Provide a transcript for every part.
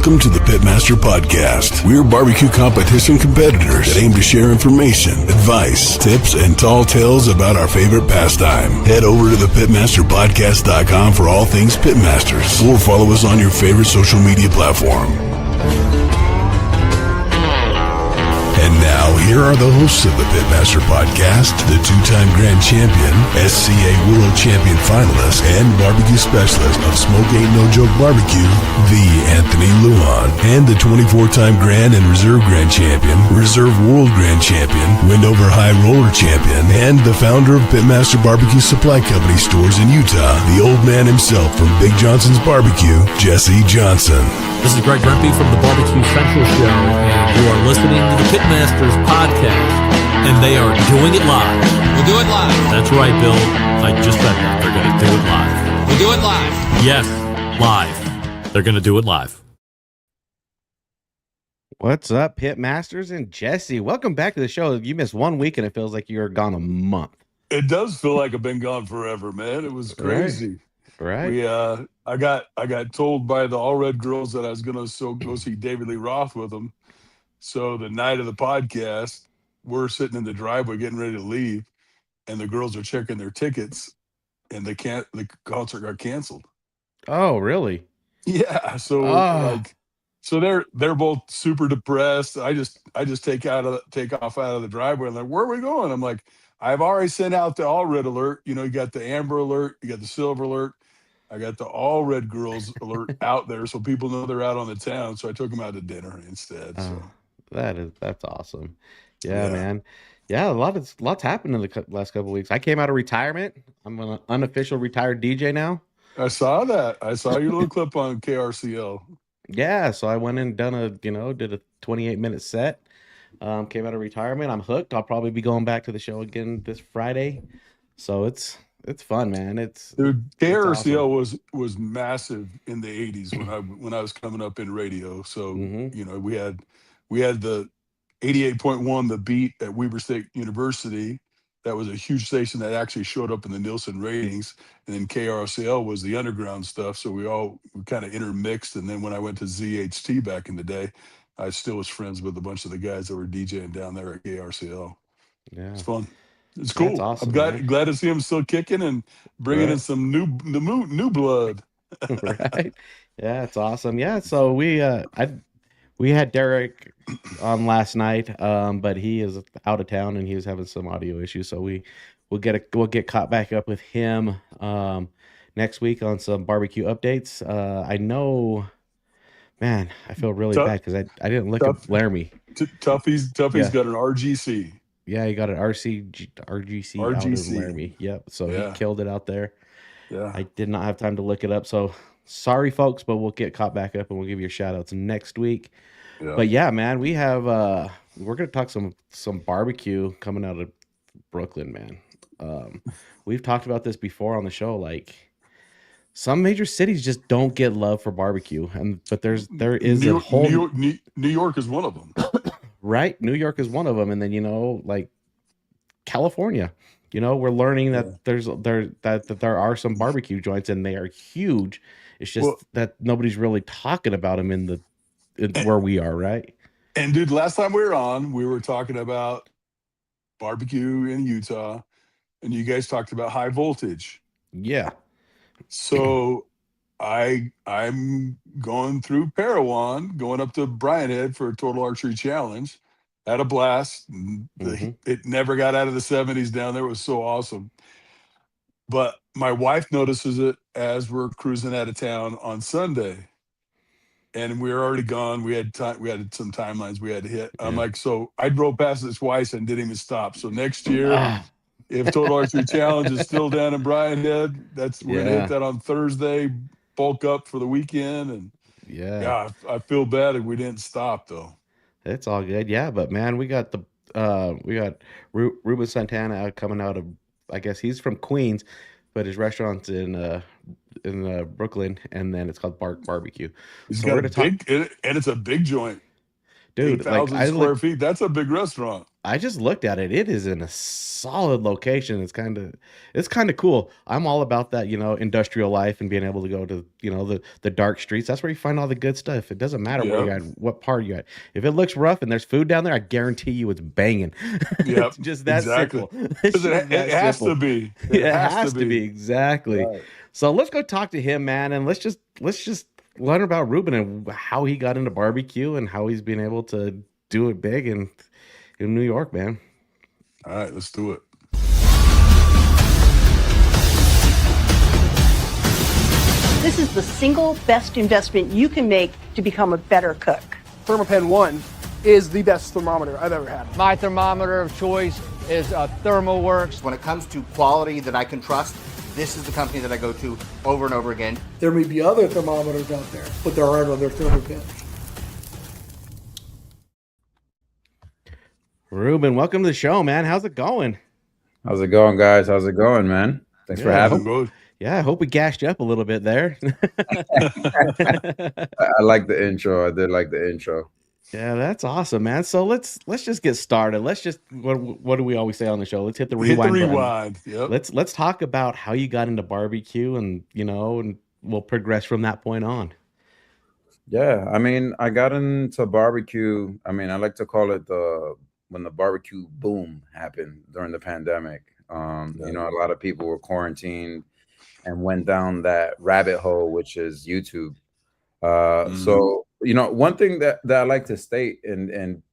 Welcome to the Pitmaster Podcast. We're barbecue competition competitors that aim to share information, advice, tips, and tall tales about our favorite pastime. Head over to the pitmasterpodcast.com for all things Pitmasters, or follow us on your favorite social media platform. And now, here are the hosts of the Pitmaster Podcast, the two-time grand champion, SCA World Champion finalist, and barbecue specialist of Smoke Ain't No Joke Barbecue, the Anthony Luan, and the 24-time grand and reserve grand champion, reserve world grand champion, Windover High Roller champion, and the founder of Pitmaster Barbecue Supply Company stores in Utah, the old man himself from Big Johnson's Barbecue, Jesse Johnson. This is Greg Rempe from the Barbecue Central Show, and you are listening to the Pitmasters Podcast, and they are doing it live. We'll do it live. That's right, Bill. I just said that. They're going to do it live. We'll do it live. Yes, live. They're going to do it live. What's up, Pitmasters and Jesse? Welcome back to the show. You missed 1 week, and it feels like you're gone a month. It does feel like I've been gone forever, man. It was crazy. Right. I got told by the All Red girls that I was gonna go see David Lee Roth with them. So the night of the podcast, we're sitting in the driveway getting ready to leave, and the girls are checking their tickets, and the concert got canceled. Oh, really? Yeah. So so they're both super depressed. I just take off out of the driveway and like, where are we going? I'm like, I've already sent out the All Red alert. You know, you got the Amber alert, you got the Silver alert. I got the All Red girls alert out there, so people know they're out on the town. So I took them out to dinner instead. So That's awesome. Yeah, man. Yeah, lots happened in the last couple of weeks. I came out of retirement. I'm an unofficial retired DJ now. I saw that. I saw your little clip on KRCL. Yeah, so I went and did a 28-minute set. Came out of retirement. I'm hooked. I'll probably be going back to the show again this Friday. So it's fun, man. Dude, KRCL was massive in the 80s when I was coming up in radio. So you know, we had the 88.1 The Beat at Weber State University. That was a huge station that actually showed up in the Nielsen ratings. And then KRCL was the underground stuff. So we kind of intermixed. And then when I went to ZHT back in the day, I still was friends with a bunch of the guys that were DJing down there at KRCL. Yeah, it's fun. It's cool. That's awesome, I'm glad to see him still kicking and bringing in some new blood. Right. Yeah, it's awesome. Yeah. So we had Derek on last night, but he is out of town and he was having some audio issues. So we'll get caught back up with him next week on some barbecue updates. I know. Man, I feel really bad because I didn't look at Laramie. Tuffy's got an RGC. Yeah, he got an RGC out of Laramie. Yep. So he killed it out there. Yeah. I did not have time to look it up. So sorry, folks, but we'll get caught back up and we'll give you a shout outs next week. Yeah. But yeah, man, we have we're gonna talk some barbecue coming out of Brooklyn, man. We've talked about this before on the show, like. Some major cities just don't get love for barbecue, but there is New York is one of them, right? New York is one of them, and then like California, we're learning that there are some barbecue joints, and they are huge. It's just that nobody's really talking about them where we are, right? And dude, last time we were on, we were talking about barbecue in Utah, and you guys talked about high voltage. Yeah. So I'm going through Parowan, going up to Bryan Head for a total archery challenge. Had a blast. It never got out of the 70s down there. It was so awesome. But my wife notices it as we're cruising out of town on Sunday. And we were already gone. We had some timelines we had to hit. I'm like, so I drove past it twice and didn't even stop. So next year, if Total Archery Challenge is still down in Bryan Head, we're gonna hit that on Thursday, bulk up for the weekend, and I feel bad if we didn't stop though. It's all good, but man, we got Ruben Santana coming out of, I guess he's from Queens, but his restaurant's in Brooklyn, and then it's called Bark Barbecue. He's got and it's a big joint. Dude, 8,000 square feet. That's a big restaurant. I just looked at it. It is in a solid location. It's kind of cool. I'm all about that, industrial life and being able to go to, the dark streets. That's where you find all the good stuff. It doesn't matter where you're at, what part you're at. If it looks rough and there's food down there, I guarantee you it's banging. Yep. Just that simple. It has to be. It has to be. Exactly. Right. So let's go talk to him, man, and let's just learn about Ruben and how he got into barbecue and how he's been able to do it big in New York, man. All right, let's do it. This is the single best investment you can make to become a better cook. ThermoPen 1 is the best thermometer I've ever had. My thermometer of choice is ThermoWorks. When it comes to quality that I can trust, this is the company that I go to over and over again. There may be other thermometers out there, but there aren't other ThermoPens. Ruben, welcome to the show, man. How's it going? How's it going, guys? How's it going, man? Thanks for having me. Yeah, I hope we gassed you up a little bit there. I like the intro. I did like the intro. Yeah, that's awesome, man. So let's just get started. Let's just what do we always say on the show? Let's hit the rewind. Hit the rewind. Yep. Let's talk about how you got into barbecue, and and we'll progress from that point on. Yeah, I mean, I got into barbecue. I mean, I like to call it when the barbecue boom happened during the pandemic. A lot of people were quarantined and went down that rabbit hole, which is YouTube. So, one thing that I like to state and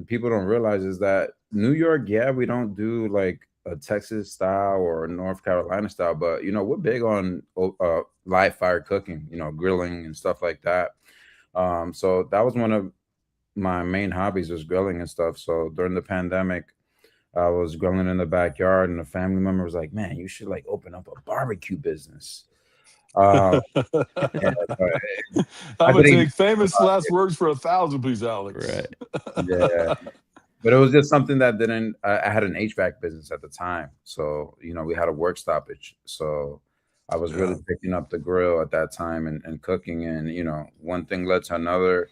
people don't realize is that New York, we don't do like a Texas style or a North Carolina style, but we're big on live fire cooking, grilling and stuff like that. So that was one of my main hobbies, was grilling and stuff. So during the pandemic, I was grilling in the backyard, and a family member was like, "Man, you should like open up a barbecue business." I would take famous last words for 1,000, please, Alex. Right. Yeah. But it was just something that I had an HVAC business at the time. So, we had a work stoppage. So I was really picking up the grill at that time and cooking. And, one thing led to another.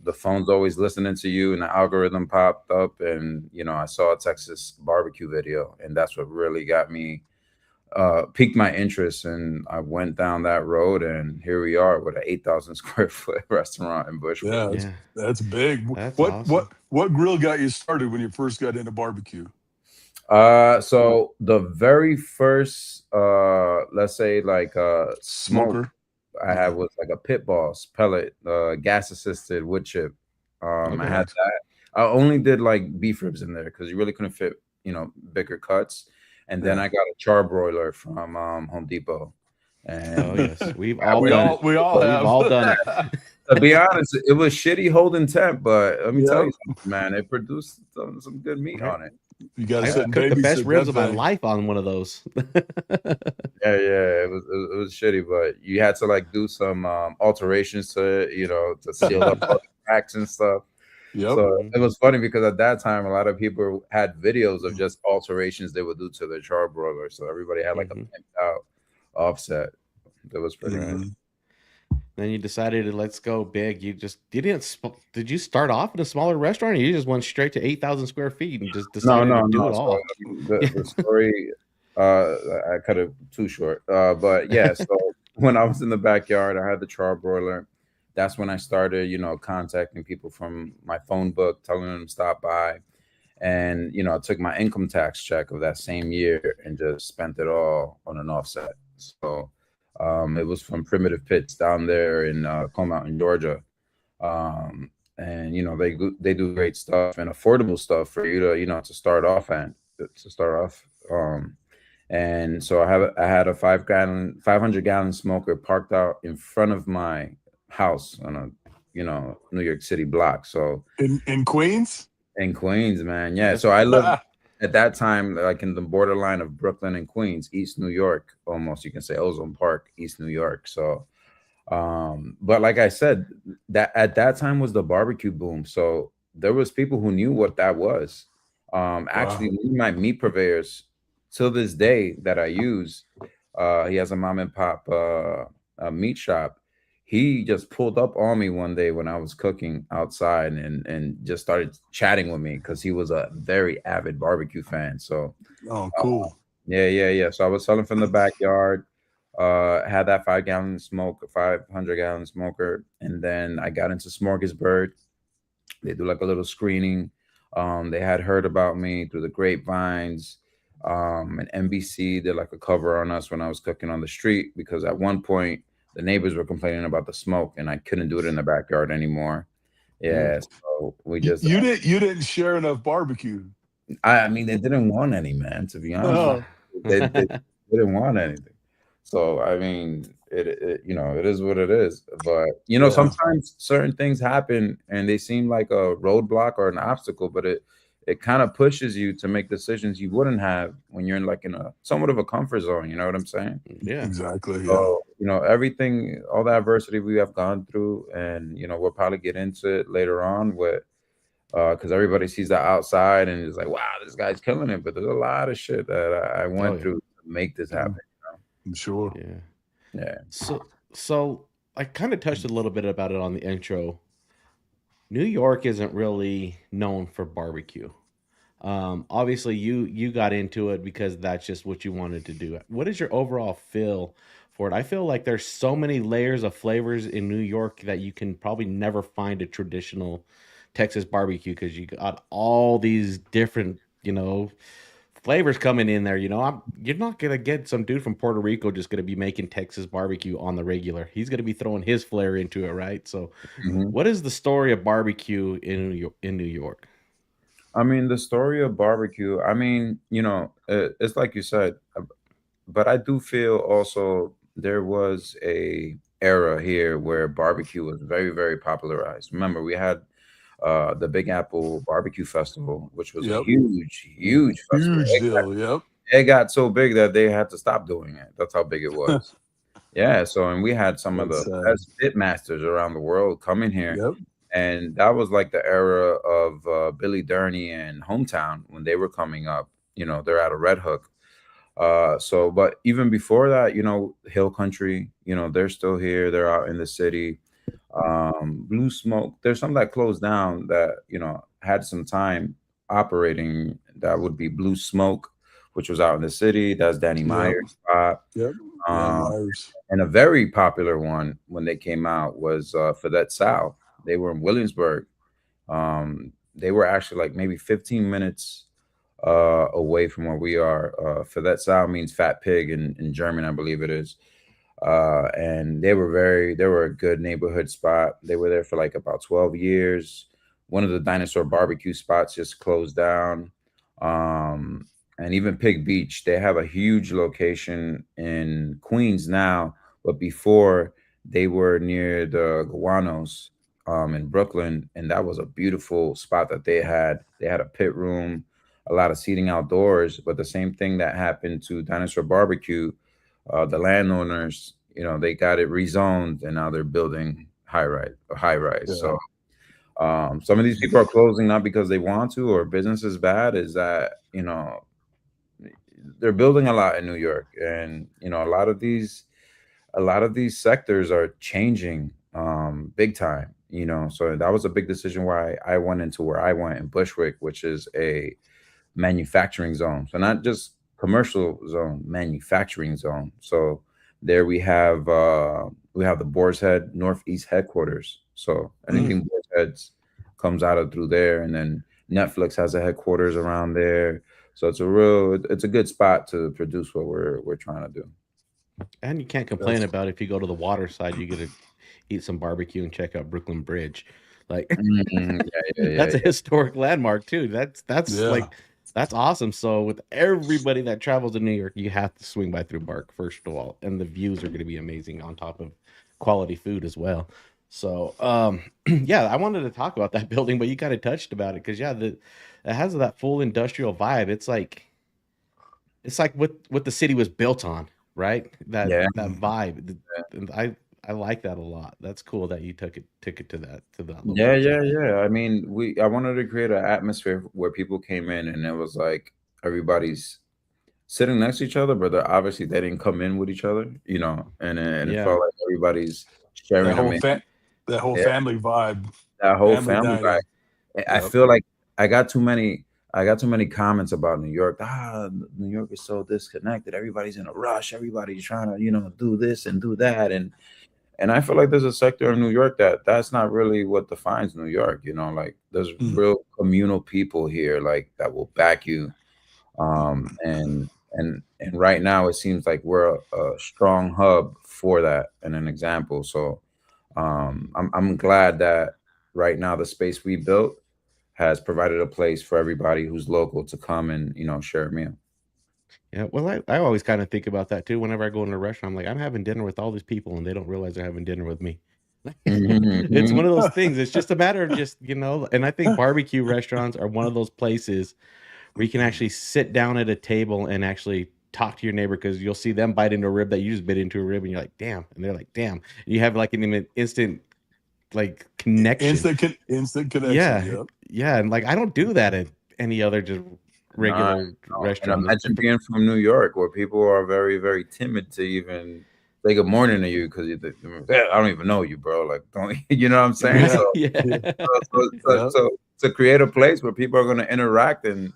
The phone's always listening to you, and the algorithm popped up, and, I saw a Texas barbecue video, and that's what really got me piqued my interest, and I went down that road, and here we are with an 8,000 square foot restaurant in Bushwick. Yeah, that's big. That's what awesome. what grill got you started when you first got into barbecue? So the very first let's say like smoker I had was like a Pit Boss pellet gas assisted wood chip. I had that. I only did like beef ribs in there because you really couldn't fit bigger cuts. And then I got a char broiler from Home Depot. And yes, we've all done it. To be honest, it was shitty holding temp, but let me tell you something, man. It produced some good meat on it. You got to cook the best ribs of my life on one of those. It was shitty, but you had to like do some alterations to it, to seal up all the cracks and stuff. Yep. So it was funny because at that time, a lot of people had videos of just alterations they would do to their char broiler. So everybody had like a pimped out offset. That was pretty good. Then you decided to let's go big. Did you start off in a smaller restaurant, or you just went straight to 8,000 square feet and just decided to do it all? The story, I cut it too short. But yeah, so when I was in the backyard, I had the char broiler. That's when I started, contacting people from my phone book, telling them to stop by. And, I took my income tax check of that same year and just spent it all on an offset. So it was from Primitive Pits down there in Coal Mountain, Georgia. And, they do great stuff and affordable stuff for you to, to start off. And so I had a 500-gallon smoker parked out in front of my house on a New York City block. So in Queens? In Queens, man. Yeah. So I lived at that time like in the borderline of Brooklyn and Queens, East New York, almost. You can say Ozone Park, East New York. So but like I said, that at that time was the barbecue boom. So there was people who knew what that was. Actually, my meat purveyors till this day that I use, he has a mom and pop meat shop. he just pulled up on me one day when I was cooking outside and just started chatting with me because he was a very avid barbecue fan. So, cool. Yeah. So I was selling from the backyard. Had that 500-gallon smoker, and then I got into Smorgasburg. They do like a little screening. They had heard about me through the grapevines. And NBC did like a cover on us when I was cooking on the street because at one point the neighbors were complaining about the smoke and I couldn't do it in the backyard anymore. Yeah, so we just you didn't share enough barbecue. I mean, they didn't want any, man. To be honest, they didn't want anything. So I mean, it is what it is. But sometimes certain things happen and they seem like a roadblock or an obstacle, but it kind of pushes you to make decisions you wouldn't have when you're in like in a somewhat of a comfort zone. You know what I'm saying? Yeah, exactly. So, everything, all the adversity we have gone through, and we'll probably get into it later on with. Because everybody sees the outside and is like, wow, this guy's killing it. But there's a lot of shit that I went through to make this happen. I'm sure. Yeah. So I kind of touched a little bit about it on the intro. New York isn't really known for barbecue. Obviously, you got into it because that's just what you wanted to do. What is your overall feel for it? I feel like there's so many layers of flavors in New York that you can probably never find a traditional Texas barbecue because you got all these different, flavors coming in there. You're not gonna get some dude from Puerto Rico just gonna be making Texas barbecue on the regular. He's gonna be throwing his flair into it, right? So, what is the story of barbecue in New York? I mean, the story of barbecue. I mean, it's like you said, but I do feel also there was a era here where barbecue was very, very popularized. Remember, we had the Big Apple Barbecue Festival, which was a huge festival. Huge deal. Yep. It got so big that they had to stop doing it. That's how big it was. Yeah. So, and we had some of the best pitmasters around the world coming here. Yep. And that was like the era of Billy Durney and Hometown when they were coming up. They're out of Red Hook. But even before that, Hill Country, they're still here. They're out in the city. Blue Smoke, there's some that closed down that had some time operating. That would be Blue Smoke, which was out in the city. That's Danny Meyer's spot. Yep. And a very popular one when they came out was Fedette Sal. They were in Williamsburg. They were actually like maybe 15 minutes away from where we are. Fedette Sal means fat pig in German, I believe it is. And they were a good neighborhood spot. They were there for like about 12 years. One of the dinosaur barbecue spots just closed down. And even Pig Beach, they have a huge location in Queens now, but before they were near the Guanos in Brooklyn, and that was a beautiful spot that they had. They had a pit room, a lot of seating outdoors, but the same thing that happened to Dinosaur Barbecue, the landowners, they got it rezoned and now they're building high rise. Yeah. So some of these people are closing not because they want to or business is bad, is that they're building a lot in New York, and a lot of these sectors are changing big time. So that was a big decision why I went into where I went in Bushwick, which is a manufacturing zone. So not just commercial zone, manufacturing zone. So there we have the Boar's Head Northeast headquarters. So anything Boar's Heads comes out of through there, and then Netflix has a headquarters around there. So it's a good spot to produce what we're trying to do. And you can't complain about it if you go to the water side, you get to eat some barbecue and check out Brooklyn Bridge. Like that's a historic landmark too. That's that's awesome. So with everybody that travels to New York, you have to swing by through Bark first of all, and the views are going to be amazing on top of quality food as well. So I wanted to talk about that building, but you kind of touched about it because it has that full industrial vibe. It's like what the city was built on, right? That vibe. And I like that a lot. That's cool that you took it to that level. Yeah. I mean, I wanted to create an atmosphere where people came in and it was like everybody's sitting next to each other, but obviously they didn't come in with each other, and it felt like everybody's sharing. That whole family vibe. That whole family vibe. I feel like I got too many comments about New York. New York is so disconnected. Everybody's in a rush. Everybody's trying to, do this and do that. And I feel like there's a sector in New York that's not really what defines New York. Like there's real communal people here, like that will back you. And right now it seems like we're a strong hub for that and an example. So I'm glad that right now the space we built has provided a place for everybody who's local to come and share a meal. Yeah, well, I always kind of think about that too. Whenever I go into a restaurant, I'm like, I'm having dinner with all these people, and they don't realize they're having dinner with me. It's one of those things. It's just a matter of and I think barbecue restaurants are one of those places where you can actually sit down at a table and actually talk to your neighbor, because you'll see them bite into a rib that you just bit into a rib, and you're like, damn, and they're like, damn. And you have like an instant like connection. Instant connection. Yeah, and like I don't do that at any other just regular restaurant. And imagine being from New York, where people are very, very timid to even say good morning to you, because I don't even know you, bro. Like, don't you know what I'm saying? So to create a place where people are going to interact and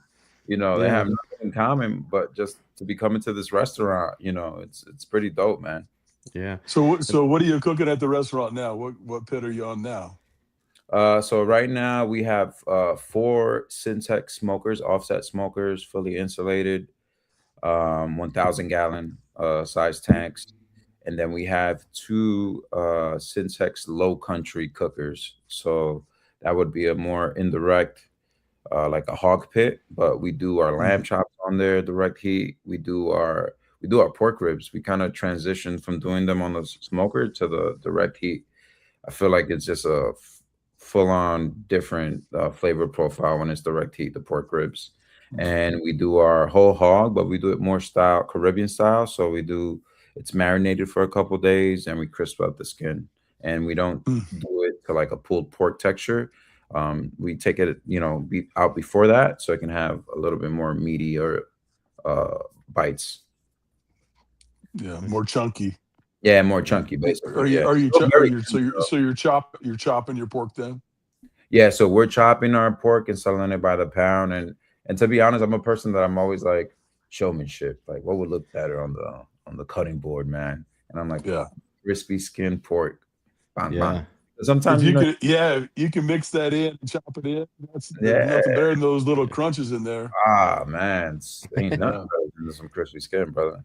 they have nothing in common, but just to be coming to this restaurant, it's pretty dope, man. Yeah. So what are you cooking at the restaurant now? What pit are you on now? So right now we have 4 Syntex smokers, offset smokers, fully insulated, 1,000 gallon size tanks. And then we have 2 Syntex low country cookers. So that would be a more indirect, like a hog pit, but we do our lamb chops on there, direct heat. We do our pork ribs. We kind of transitioned from doing them on the smoker to the direct heat. I feel like it's just a full-on different flavor profile when it's direct heat, the pork ribs. And we do our whole hog, but we do it more Caribbean style. So it's marinated for a couple days, and we crisp up the skin. And we don't do it to like a pulled pork texture. We take it, out before that, so it can have a little bit more meaty or bites. Yeah, more chunky. Yeah, more chunky, basically. You're chopping your pork then? Yeah, so we're chopping our pork and selling it by the pound. And to be honest, I'm a person that I'm always like showmanship. Like, what would look better on the cutting board, man? And I'm like, crispy skin pork. Bang, bang. Sometimes you can mix that in and chop it in. That's nothing better than those little crunches in there. Ah, man, ain't nothing better than some crispy skin, brother.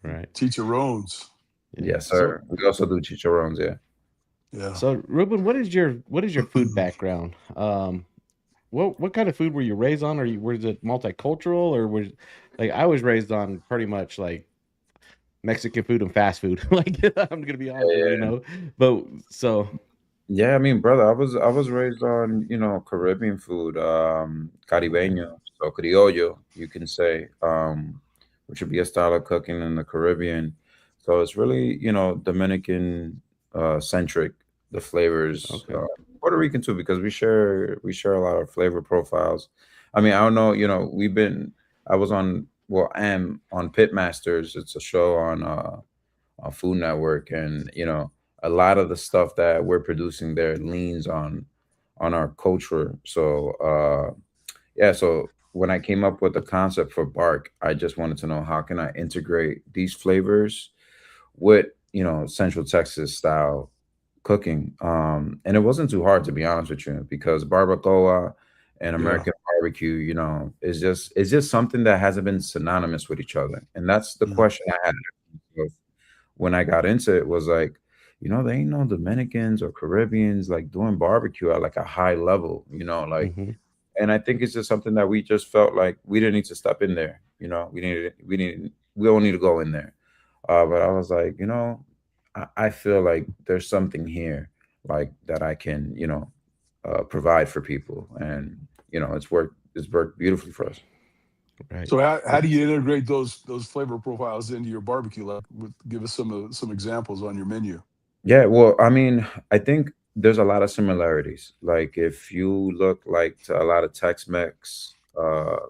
Right. Chicharrones. Yes, sir. We also do chicharrones, yeah. So, Ruben, what is your food background? What kind of food were you raised on? Was it multicultural, or I was raised on pretty much like Mexican food and fast food. Like, I'm gonna be honest, But so. Yeah, I mean, brother, I was raised on Caribbean food, caribeño, so criollo, you can say, which would be a style of cooking in the Caribbean. So it's really Dominican centric, the flavors. Okay. Puerto Rican too, because we share a lot of flavor profiles. I mean, I don't know, I am on Pitmasters. It's a show on Food Network, and a lot of the stuff that we're producing there leans on our culture. So so when I came up with the concept for Bark, I just wanted to know, how can I integrate these flavors with Central Texas style cooking. And it wasn't too hard, to be honest with you, because barbacoa and American barbecue, is just something that hasn't been synonymous with each other. And that's the question I had when I got into it, was like, there ain't no Dominicans or Caribbeans like doing barbecue at like a high level, and I think it's just something that we just felt like we didn't need to step in there. We don't need to go in there. But I was like, I feel like there's something here like that I can, provide for people, and it's worked beautifully for us. Right. So how do you integrate those flavor profiles into your barbecue? Like, give us some examples on your menu. Yeah, well, I mean, I think there's a lot of similarities. Like, if you look like to a lot of Tex-Mex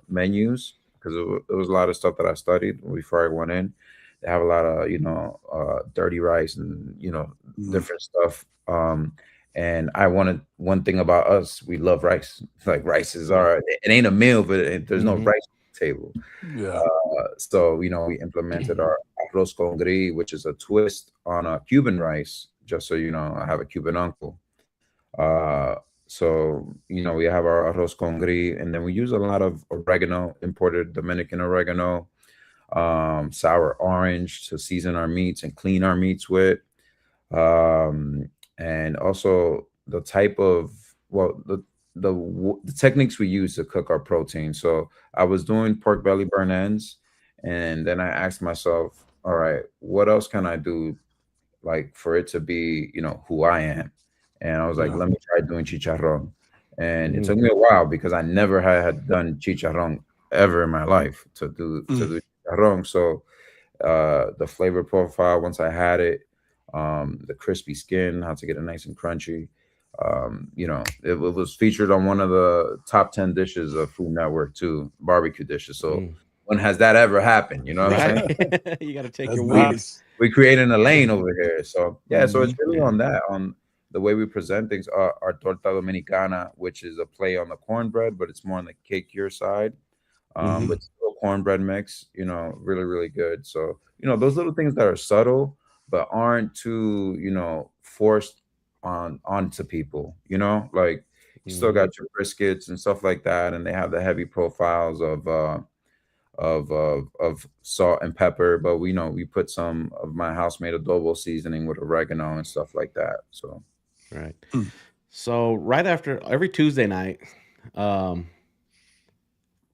menus, because it was a lot of stuff that I studied before I went in, They have a lot of, dirty rice and, different stuff. And one thing about us, we love rice. Like rice is it ain't a meal, but there's no rice on the table. Yeah. So, we implemented our arroz congrí, which is a twist on a Cuban rice, just so you know, I have a Cuban uncle. So, we have our arroz congrí, and then we use a lot of oregano, imported Dominican oregano, sour orange to season our meats and clean our meats with. And also the type of, the techniques we use to cook our protein. So I was doing pork belly burn ends, and then I asked myself, all right, what else can I do, like, for it to be, who I am? And I was like, let me try doing chicharrón. And it took me a while because I never had done chicharrón ever in my life to do chicharrón. So the flavor profile, once I had it, the crispy skin, how to get it nice and crunchy. It was featured on one of the top 10 dishes of Food Network too, barbecue dishes. So when has that ever happened? You know what I'm saying? You got to take your weeds. We're creating a lane over here. So yeah, so it's really on that, on the way we present things. Our torta dominicana, which is a play on the cornbread, but it's more on the cakier side. But still cornbread mix, really, really good. So, those little things that are subtle, but aren't too, forced onto people, like you still got your briskets and stuff like that. And they have the heavy profiles of salt and pepper, but we put some of my house-made adobo seasoning with oregano and stuff like that. So, right. So right after every Tuesday night, for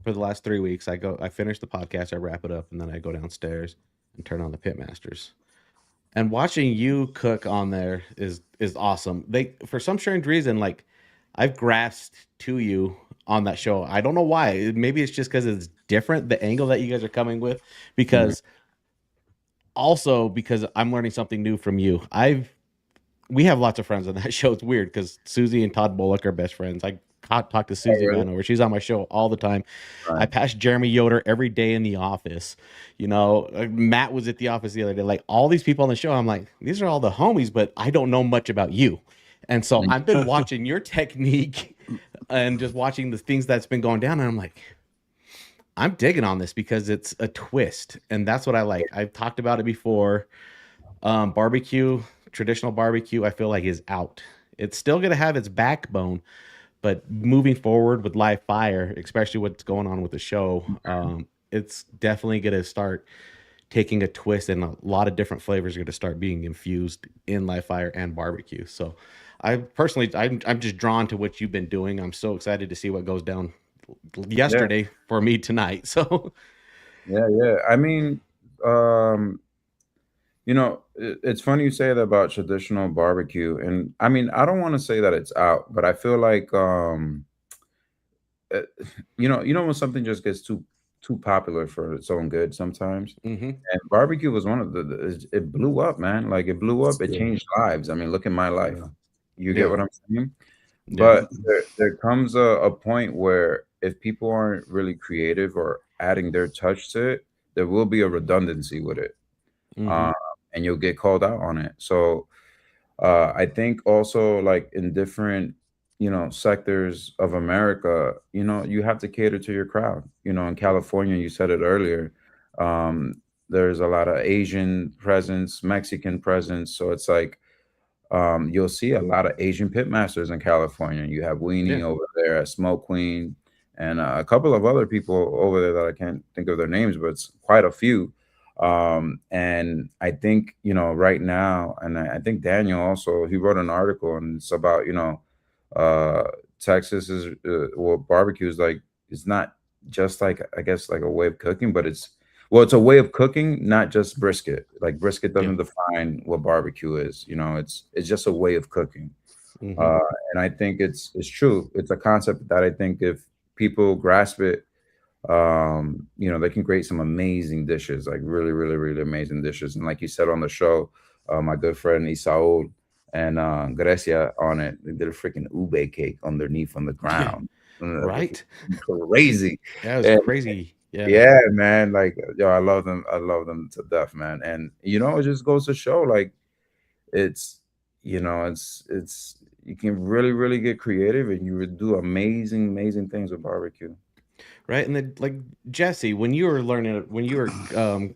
the last 3 weeks, I finish the podcast, I wrap it up, and then I go downstairs and turn on the Pitmasters. And watching you cook on there is awesome. For some strange reason, like, I've grasped to you on that show. I don't know why. Maybe it's just because it's different, the angle that you guys are coming with, because I'm learning something new from you. We have lots of friends on that show. It's weird because Susie and Todd Bullock are best friends. I talk to Susie Vanover. She's on my show all the time. Right. I pass Jeremy Yoder every day in the office. Matt was at the office the other day. Like, all these people on the show, I'm like, these are all the homies, but I don't know much about you. And so I've been watching your technique and just watching the things that's been going down. And I'm like, I'm digging on this because it's a twist. And that's what I like. I've talked about it before. Barbecue, traditional barbecue, I feel like is out. It's still going to have its backbone, but moving forward with live fire, especially what's going on with the show, it's definitely going to start taking a twist, and a lot of different flavors are going to start being infused in live fire and barbecue. So I'm just drawn to what you've been doing. I'm so excited to see what goes down yesterday for me tonight. So yeah. I mean, it's funny you say that about traditional barbecue. And I mean, I don't want to say that it's out, but I feel like, when something just gets too popular for its own good sometimes. And barbecue was one of it blew up, man. Like, it blew up. It changed lives. I mean, look at my life. You get what I'm saying? But there comes a point where if people aren't really creative or adding their touch to it, there will be a redundancy with it. And you'll get called out on it. So I think also, like, in different, sectors of America, you have to cater to your crowd. In California, you said it earlier, there's a lot of Asian presence, Mexican presence. So it's like, you'll see a lot of Asian pitmasters in California. You have Weenie over there at Smoke Queen, and a couple of other people over there that I can't think of their names, but it's quite a few. And I think, right now, and I think Daniel also, he wrote an article, and it's about, Texas is, barbecue is like, it's not just like, I guess, like a way of cooking, but it's a way of cooking, not just brisket. Like, brisket doesn't define what barbecue is, it's just a way of cooking. And I think it's true. It's a concept that I think if people grasp it, they can create some amazing dishes, like really, really, really amazing dishes. And like you said on the show, my good friend Isaul and Grecia on it, they did a freaking ube cake underneath on the ground. Right? Crazy. Yeah, it was crazy. Yeah, man. Like, yo, I love them. I love them to death, man. And it just goes to show, like, it's it's you can really, really get creative, and you would do amazing, amazing things with barbecue. Right. And then, like, Jesse, when you were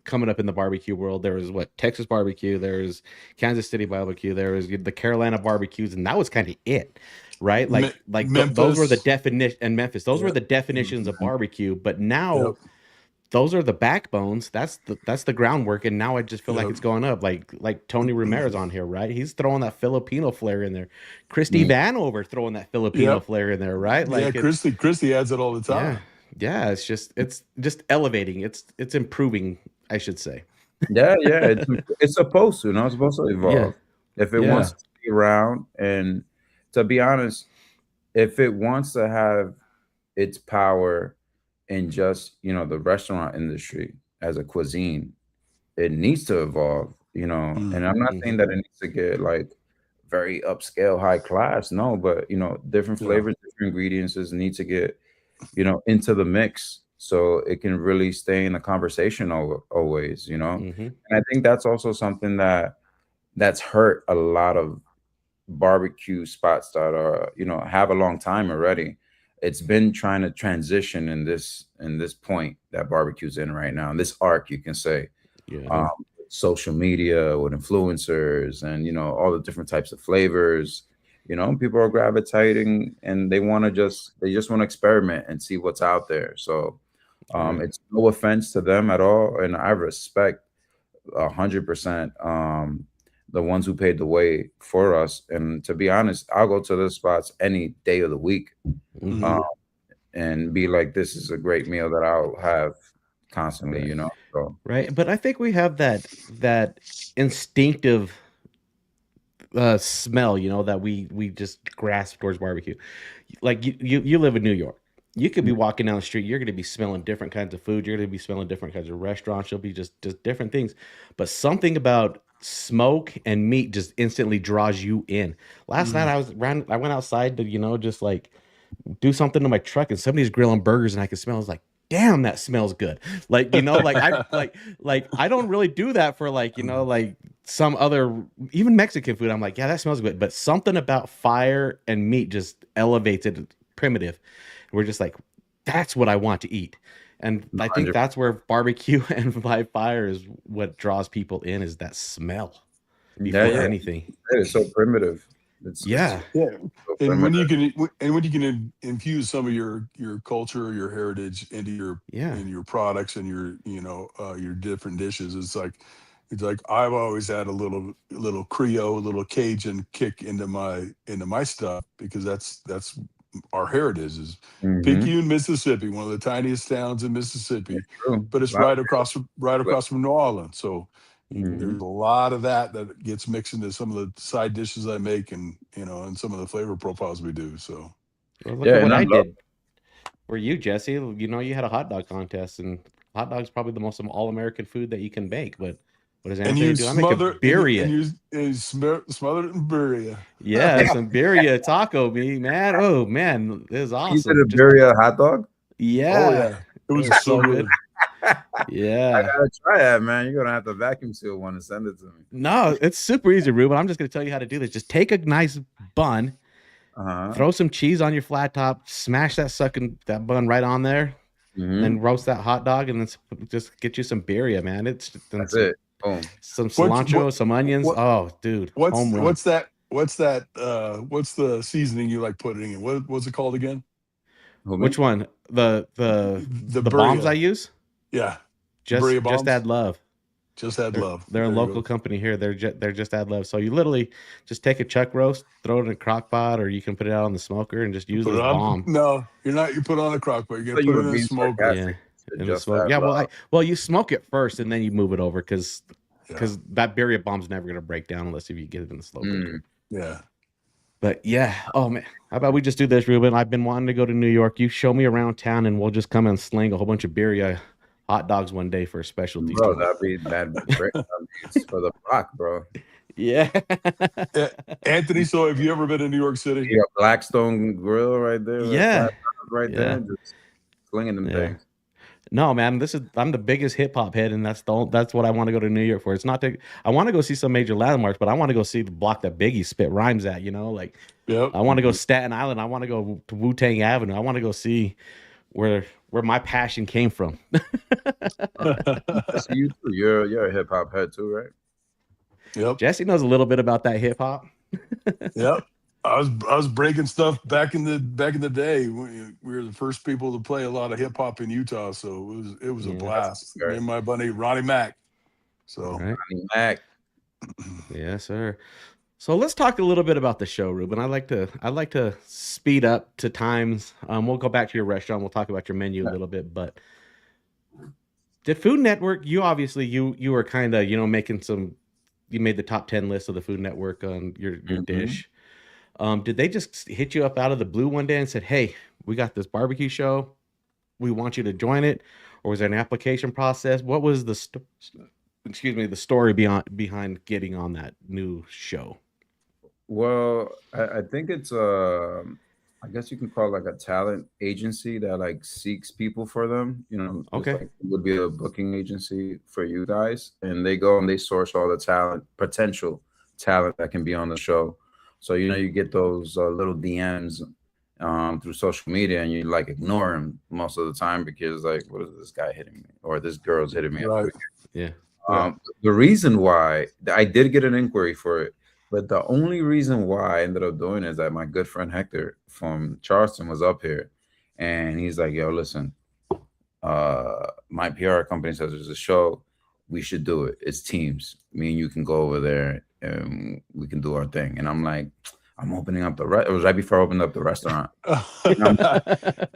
coming up in the barbecue world, there was Texas barbecue, there was Kansas City barbecue, there was the Carolina barbecues, and that was kind of it, right? Those were the definition, and Memphis, those were the definitions of barbecue. But now those are the backbones. That's the groundwork. And now I just feel like it's going up. Like Tony Romero's on here, right? He's throwing that Filipino flair in there. Christy Vanover throwing that Filipino flair in there, right? Like, Christy adds it all the time. Yeah, it's just elevating. It's improving, I should say. Yeah, it's supposed to. It's supposed to evolve. If it wants to be around, and to be honest, if it wants to have its power in just the restaurant industry as a cuisine, it needs to evolve. And I'm not saying that it needs to get like very upscale, high class. No, but different flavors, different ingredients need to get into the mix, so it can really stay in the conversation always, And I think that's also something that's hurt a lot of barbecue spots that are, have a long time already. It's been trying to transition in this point that barbecue's in right now, in this arc, you can say. Social media with influencers and all the different types of flavors. People are gravitating, and they just want to experiment and see what's out there. So it's no offense to them at all, and I respect 100% the ones who paved the way for us. And to be honest, I'll go to those spots any day of the week and be like, this is a great meal that I'll have constantly. So. Right, but I think we have that instinctive smell, that we just grasp towards barbecue. Like you live in New York, you could be walking down the street, you're going to be smelling different kinds of food, you're going to be smelling different kinds of restaurants, you'll be just different things, but something about smoke and meat just instantly draws you in. Last night I went outside to just like do something to my truck, and somebody's grilling burgers, and I could smell. I was like, damn, that smells good. Like, like I don't really do that for like some other, even Mexican food. I'm like, yeah, that smells good. But something about fire and meat just elevates it primitive. We're just like, that's what I want to eat. And I think that's where barbecue and live fire is what draws people in, is that smell before anything. It is so primitive. It's And when you can infuse some of your culture, your heritage into your products and your different dishes, it's like I've always had a little Creole, a little Cajun kick into my stuff, because that's our heritage is Picayune, Mississippi, one of the tiniest towns in Mississippi, but it's right across from New Orleans. So there's a lot of that gets mixed into some of the side dishes I make, and and some of the flavor profiles we do. So look at what I did for you, Jesse. You had a hot dog contest, and hot dog's probably the most all-American food that you can bake. But what does Anthony do? I make a birria. You smother it in birria. Yeah, some birria taco meat, man. Oh man, it was awesome. You did a birria hot dog? Yeah. Oh, yeah. It was so good. Yeah, I gotta try that, man. You're gonna have to vacuum seal one and send it to me. No, it's super easy, Ruben. I'm just gonna tell you how to do this. Just take a nice bun, throw some cheese on your flat top, smash that bun right on there, and roast that hot dog, and then just get you some birria, man. That's it. Boom. Some cilantro, some onions. Dude. What's that? What's the seasoning you like putting in? What's it called again? Which one? The bombs I use? Yeah. Just add love. Just add love. They're a local company here. They're just add love. So you literally just take a chuck roast, throw it in a crock pot, or you can put it out on the smoker and just use it as bomb. No, you're not. You put it on a crock pot. You're gonna put it in the smoker. Yeah. In the smoke. Yeah, well, you smoke it first and then you move it over, because that birria bomb's never gonna break down unless if you get it in the slow cooker. Yeah. But yeah, oh man, how about we just do this, Ruben? I've been wanting to go to New York. You show me around town, and we'll just come and sling a whole bunch of birria hot dogs one day for a specialty. Bro, that'd be great for the rock, bro. Yeah. Anthony, so have you ever been in New York City? You got Blackstone Grill right there. Yeah. Right there. Just slinging them things. No, man, I'm the biggest hip hop head, and that's what I want to go to New York for. It's not I want to go see some major landmarks, but I want to go see the block that Biggie spit rhymes at. Like, Yep. I want to go Staten Island. I want to go to Wu-Tang Avenue. I want to go see where my passion came from. So you're a hip hop head too, right? Yep. Jesse knows a little bit about that hip hop. Yep. I was breaking stuff back in the day. We were the first people to play a lot of hip hop in Utah, so it was a blast. Me and my buddy Ronnie Mack. So Ronnie Mack. Yes, sir. So let's talk a little bit about the show, Ruben. I like to speed up to times. We'll go back to your restaurant. We'll talk about your menu a little bit, but the Food Network, you obviously you were kind of making some. You made the top 10 list of the Food Network on your dish. Did they just hit you up out of the blue one day and said, "Hey, we got this barbecue show. We want you to join it," or was there an application process? What was the story behind getting on that new show? Well, I think it's I guess you can call it like a talent agency that like seeks people for them. Okay. Like it would be a booking agency for you guys, and they go and they source all the potential talent that can be on the show. So you get those little DMs through social media, and you like ignore them most of the time because like, what is this guy hitting me or this girl's hitting me? Right. Yeah. The reason why I did get an inquiry for it, but the only reason why I ended up doing it is that my good friend Hector from Charleston was up here, and he's like, "Yo, listen, my PR company says there's a show. We should do it. It's teams. Me and you can go over there and we can do our thing." And I'm like, I'm opening up it was right before I opened up the restaurant.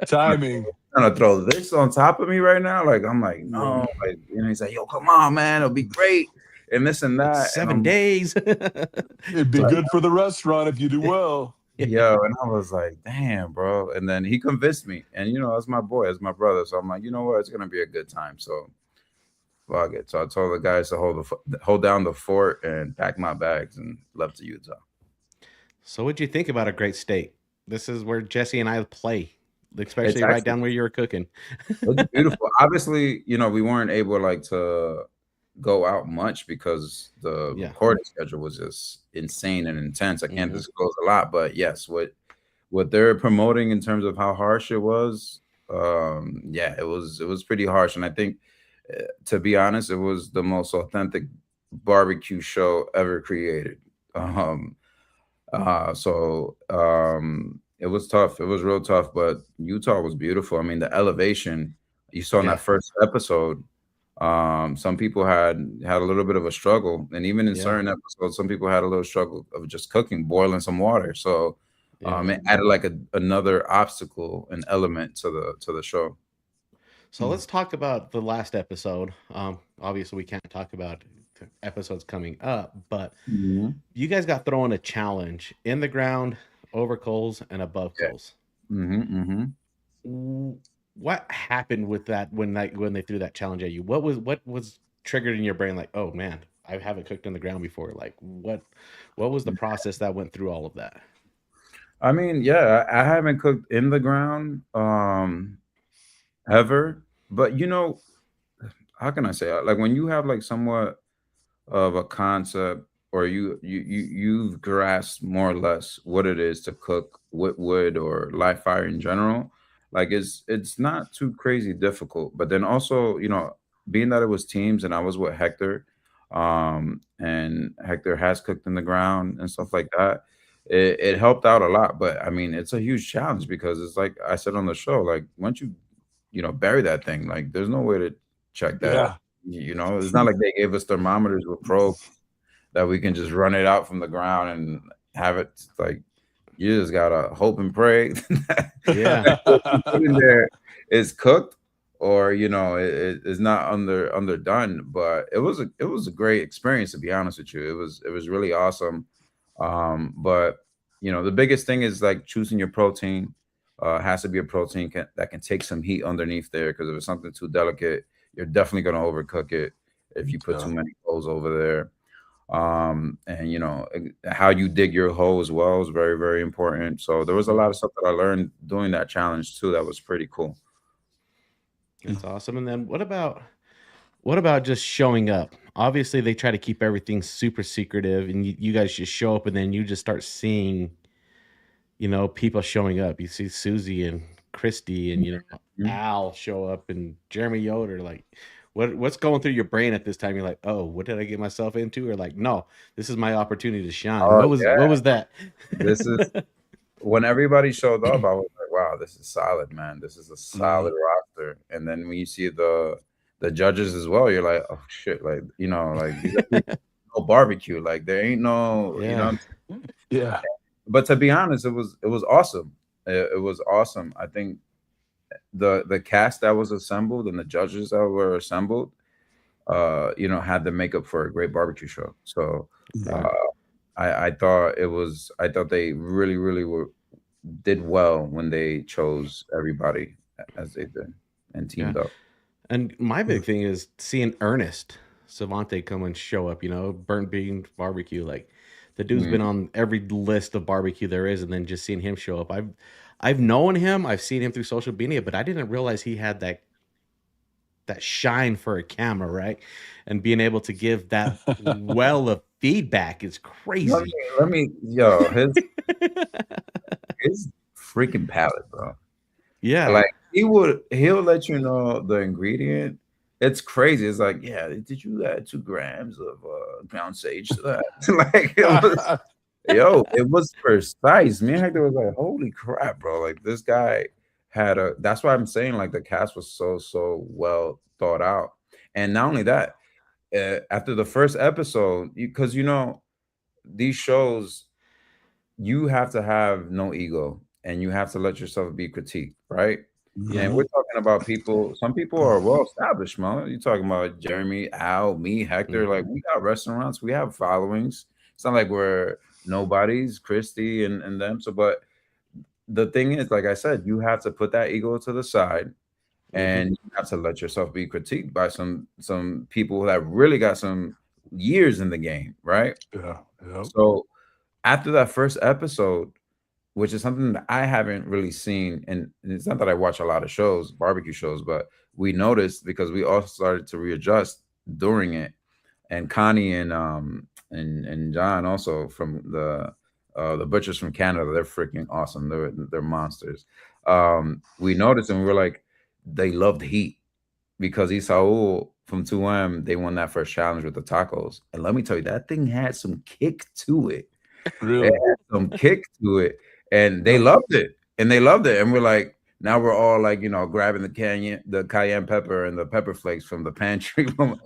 Timing. I'm gonna throw this on top of me right now. Like, I'm like, no. Like, he's like, "Yo, come on, man. It'll be great." And this and that. 7 days. It'd be good for the restaurant if you do well. Yo, and I was like, damn, bro. And then he convinced me. And, that's my boy, that's my brother. So I'm like, you know what? It's going to be a good time. So fuck it. So I told the guys to hold down the fort and pack my bags and left to Utah. So what'd you think about a great state? This is where Jesse and I play, especially right down where you were cooking. It's beautiful. Obviously, we weren't able to go out much because the recording schedule was just insane and intense. I can't disclose a lot, but yes, what they're promoting in terms of how harsh it was, it was pretty harsh. And I think, to be honest, it was the most authentic barbecue show ever created. It was tough. It was real tough, but Utah was beautiful. I mean, the elevation you saw in that first episode. Some people had a little bit of a struggle, and even in certain episodes, some people had a little struggle of just boiling some water. So it added like another obstacle and element to the show. So let's talk about the last episode. Obviously, we can't talk about episodes coming up, but you guys got thrown a challenge in the ground, over coals, and above coals. What happened with that when they threw that challenge at you? What was triggered in your brain? Like, oh man, I haven't cooked in the ground before. Like, what was the process that went through all of that? I mean, I haven't cooked in the ground ever, but how can I say it? Like when you have like somewhat of a concept, or you've grasped more or less what it is to cook with wood or live fire in general. Like it's not too crazy difficult, but then also, being that it was teams and I was with Hector, and Hector has cooked in the ground and stuff like that, it helped out a lot. But I mean, it's a huge challenge because it's like I said on the show, like once you bury that thing, like there's no way to check that. It's not like they gave us thermometers with probes that we can just run it out from the ground and have it like. You just gotta hope and pray that in there is cooked, or it is not underdone. But it was a great experience, to be honest with you. It was really awesome. But the biggest thing is like choosing your protein. Has to be a protein that can take some heat underneath there, because if it's something too delicate, you're definitely gonna overcook it if you put too many coals over there. And how you dig your hole as well is very, very important. So there was a lot of stuff that I learned doing that challenge too that was pretty cool. That's awesome. And then what about just showing up? Obviously, they try to keep everything super secretive, and you guys just show up, and then you just start seeing, people showing up. You see Susie and Christy, and Al show up, and Jeremy Yoder. Like, what's going through your brain at this time? You're like, oh, what did I get myself into? Or like, no, this is my opportunity to shine. What was that? This is when everybody showed up. I was like, wow, this is solid, man. This is a solid roster. And then when you see the judges as well, you're like, oh shit, like like no barbecue, like there ain't no, Yeah. But to be honest, it was awesome. It was awesome. I think the cast that was assembled and the judges that were assembled, had the makeup for a great barbecue show. So I thought they really did well when they chose everybody as they did and teamed up. And my big thing is seeing Ernest Savante come and show up, Burnt Bean Barbecue. Like, the dude's been on every list of barbecue there is, and then just seeing him show up. I've known him, I've seen him through social media, but I didn't realize he had that shine for a camera, right? And being able to give that well of feedback is crazy. His freaking palate, bro. Yeah, like he'll let you know the ingredient. It's crazy. It's like, yeah, did you add 2 grams of ground sage to that? Like, it was precise. Me and Hector was like, holy crap, bro. Like, this guy had that's why I'm saying, like, the cast was so well thought out. And not only that, after the first episode, because these shows, you have to have no ego and you have to let yourself be critiqued, right? Yeah. And we're talking about some people are well established, man. You're talking about Jeremy, Al, me, Hector. Like, we got restaurants, we have followings. It's not like we're nobodies, Christy and them. So, but the thing is, like I said, you have to put that ego to the side, and you have to let yourself be critiqued by some people that really got some years in the game, right? Yeah. So after that first episode, which is something that I haven't really seen, and it's not that I watch a lot of shows, barbecue shows, but we noticed because we all started to readjust during it. And Connie and John also from the butchers from Canada, they're freaking awesome. They're monsters. We noticed and we were like, they loved heat because Isaú from 2M, they won that first challenge with the tacos. And let me tell you, that thing had some kick to it. Really? It had some kick to it. And they loved it. And we're like, now we're all like, grabbing the cayenne pepper and the pepper flakes from the pantry when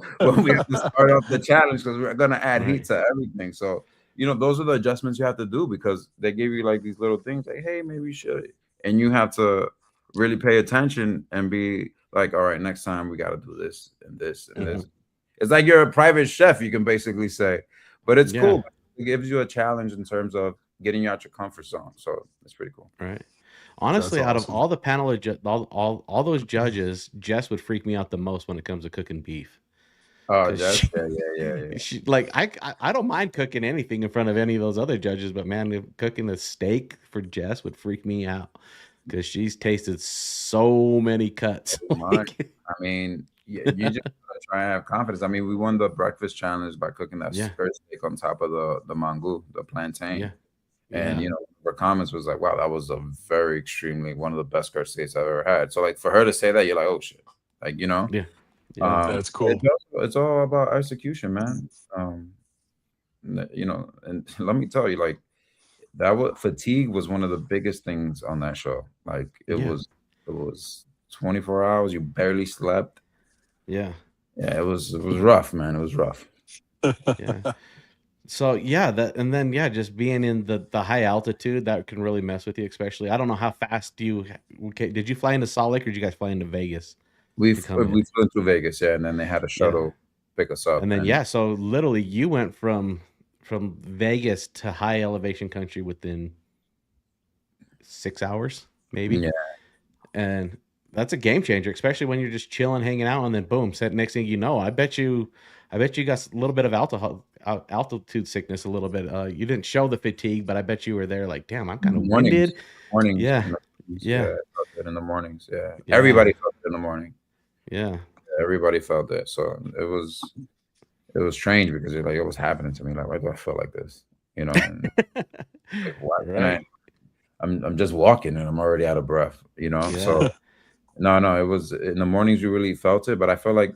we have to start off the challenge because we're going to add heat to everything. So, those are the adjustments you have to do because they give you like these little things like, hey, maybe we should. And you have to really pay attention and be like, all right, next time we got to do this and this and this. It's like you're a private chef, you can basically say. But it's cool. It gives you a challenge in terms of getting you out your comfort zone. So it's pretty cool. Right. Honestly, out of all the panel of all those judges, Jess would freak me out the most when it comes to cooking beef. Oh, Jess, yeah. She, like, I don't mind cooking anything in front of any of those other judges, but man, cooking a steak for Jess would freak me out because she's tasted so many cuts. I mean, you just gotta try and have confidence. I mean, we won the breakfast challenge by cooking that skirt steak on top of the mango, the plantain. Yeah. And her comments was like, wow, that was a very extremely one of the best skirt steaks I've ever had. So like for her to say that, you're like, oh shit. Like, Yeah, that's cool. It's all about execution, man. And let me tell you, like, fatigue was one of the biggest things on that show. Like it was 24 hours, you barely slept. Yeah, it was rough, man. It was rough. Yeah. So just being in the high altitude, that can really mess with you, especially. I don't know how fast did you fly into Salt Lake or did you guys fly into Vegas? We flew into Vegas, and then they had a shuttle pick us up. And then so literally you went from Vegas to high elevation country within 6 hours, maybe. Yeah. And that's a game changer, especially when you're just chilling, hanging out, and then boom, next thing you know, I bet you got a little bit of altitude sickness a little bit. You didn't show the fatigue, but I bet you were there like, damn, I'm kind of winded. Mornings. Yeah. In the mornings. Yeah. Everybody felt it in the morning. Yeah. Everybody felt that. So it was strange because you're like, it was happening to me. Like, why do I feel like this? You know, and like, why can I'm just walking and I'm already out of breath, you know? Yeah. So no, it was in the mornings we really felt it, but I felt like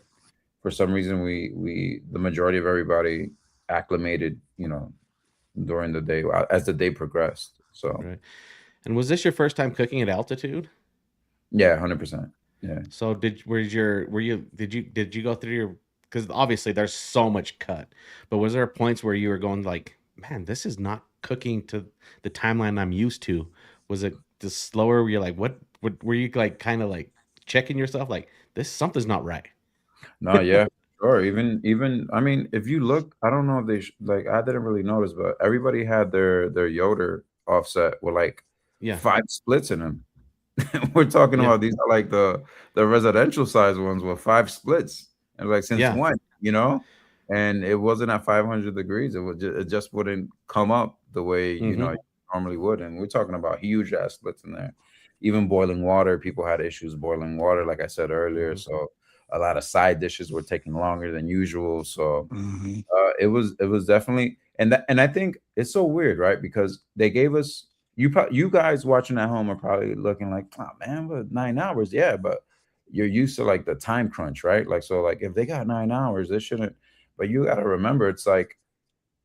for some reason the majority of everybody acclimated, you know, during the day as the day progressed. So right. And was this your first time cooking at altitude? Yeah, 100%. Yeah. So did you go through your, because obviously there's so much cut, but was there points where you were going like, man, this is not cooking to the timeline I'm used to? Was it just slower? Were you like, what were you like kind of like checking yourself like something's not right? No, yeah, sure. Even I mean, if you look, I don't know if they like I didn't really notice, but everybody had their Yoder offset with like 5 splits in them. We're talking about these are like the residential size ones with 5 splits. And like since when, you know? And it wasn't at 500 degrees. It just wouldn't come up the way you know you normally would. And we're talking about huge ass splits in there. Even boiling water, people had issues boiling water, like I said earlier. So a lot of side dishes were taking longer than usual. So it was definitely and I think it's so weird, right? Because they gave us you guys watching at home are probably looking like, oh man, but 9 hours, yeah, but you're used to like the time crunch, right? Like so, like if they got 9 hours, they shouldn't. But you got to remember, it's like,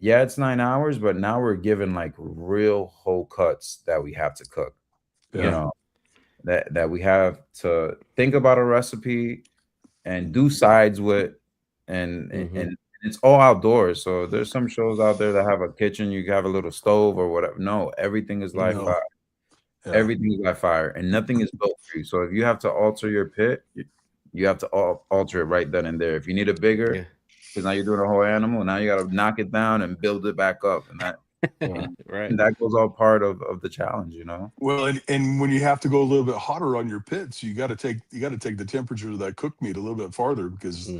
yeah, it's 9 hours, but now we're given like real whole cuts that we have to cook. You know, that we have to think about a recipe and do sides with, and it's all outdoors. So there's some shows out there that have a kitchen, you have a little stove or whatever. No, everything is live fire. Everything is live fire, and nothing is built for you. So if you have to alter your pit, you have to alter it right then and there. If you need it bigger, because now you're doing a whole animal, now you got to knock it down and build it back up, and that and that goes all part of the challenge, you know. Well, and when you have to go a little bit hotter on your pits, you got to take the temperature of that cooked meat a little bit farther because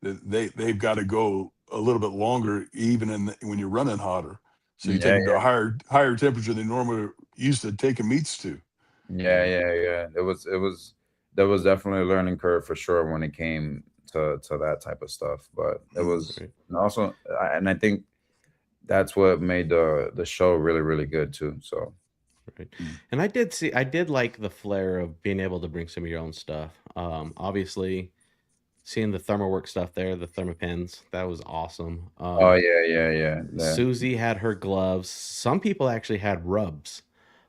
they've got to go a little bit longer even when you're running hotter. So you take a higher temperature than normally used to taking meats to. Yeah. There was definitely a learning curve for sure when it came to that type of stuff, but it was and also, and I think that's what made the show really, really good too. So and I did like the flair of being able to bring some of your own stuff. Obviously seeing the thermowork stuff there, the thermopens, that was awesome. Oh yeah. Susie had her gloves. Some people actually had rubs.